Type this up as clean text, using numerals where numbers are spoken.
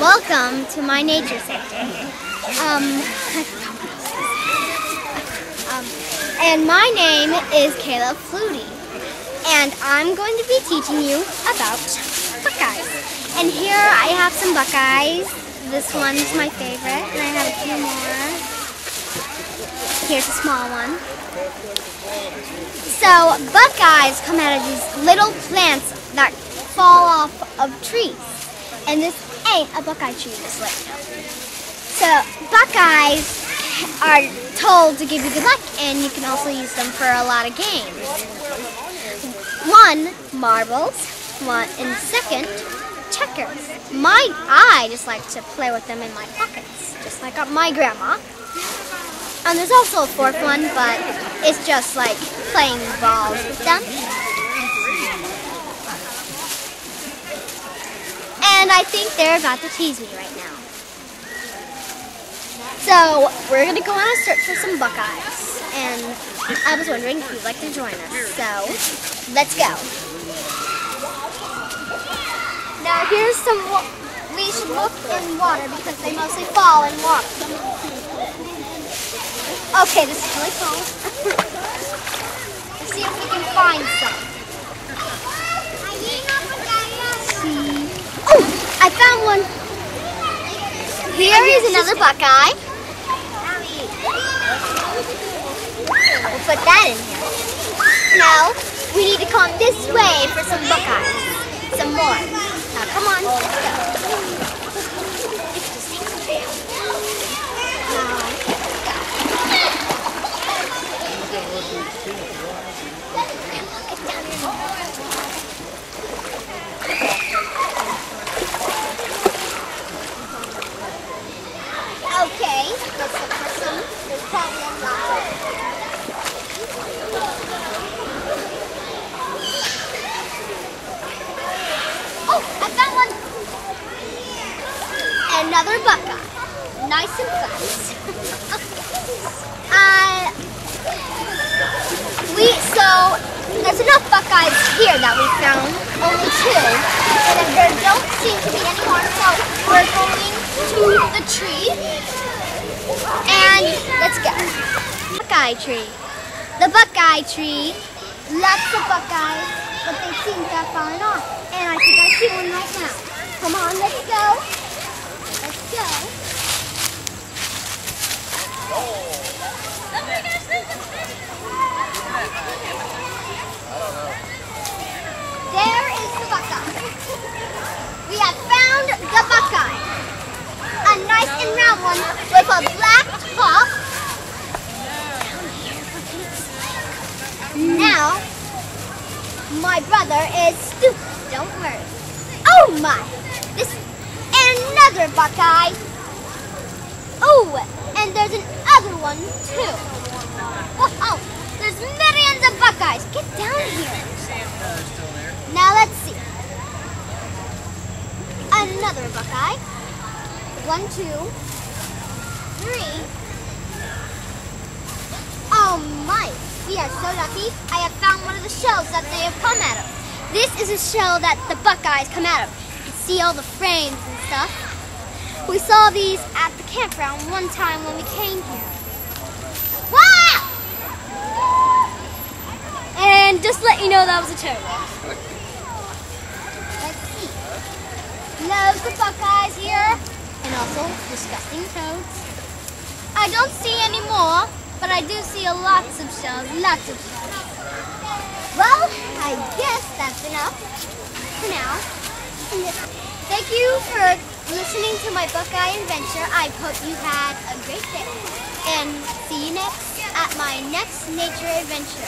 Welcome to my nature center. And my name is Kayla Flutie, and I'm going to be teaching you about buckeyes. And here I have some buckeyes. This one's my favorite, and I have a few more. Here's a small one. So buckeyes come out of these little plants that fall off of trees, and this ain't a buckeye tree, just let you know. So buckeyes are told to give you good luck, and you can also use them for a lot of games. One, marbles. One, and second, checkers. I just like to play with them in my pockets, just like my grandma. And there's also a fourth one, but it's just like playing balls with them. And I think they're about to tease me right now. So we're going to go on a search for some buckeyes. And I was wondering if you'd like to join us. So let's go. Now here's some, we should look in water because they mostly fall in water. Okay, this is really cool. Let's see if we can find some. Oh, I found one. Here is another buckeye. We'll put that in here. Now, we need to come this way for some buckeyes. Some more. Now, come on, let's go. Okay, let's look for some. There's probably a lot. Oh, I found one. Another buckeye. Nice and fast. So there's enough buckeyes here that we found. Only two. And there don't seem to be any more, so we're going to the tree. And let's go. Buckeye tree. The buckeye tree. Lots of buckeyes, but they seem to have fallen off. And I think I see one right now. Come on, let's go. Let's go. There is the buckeye. We have found the buckeye. A nice and round one with a black top. Now, my brother is stupid. Don't worry. Oh my! This another buckeye. Oh, and there's another one too. Oh, there's millions of buckeyes. Get down here. Now let's see. Another buckeye. 1, 2, 3. Oh my, we are so lucky. I have found one of the shells that they have come out of. This is a shell that the buckeyes come out of. You can see all the frames and stuff. We saw these at the campground one time when we came here. Wow! And just to let you know, that was a toad. Let's see. Loads of buckeyes here. And also disgusting toads. I don't see any more, but I do see lots of shells, lots of shells. Well, I guess that's enough for now. Thank you for listening to my buckeye adventure. I hope you had a great day. And see you at my next nature adventure.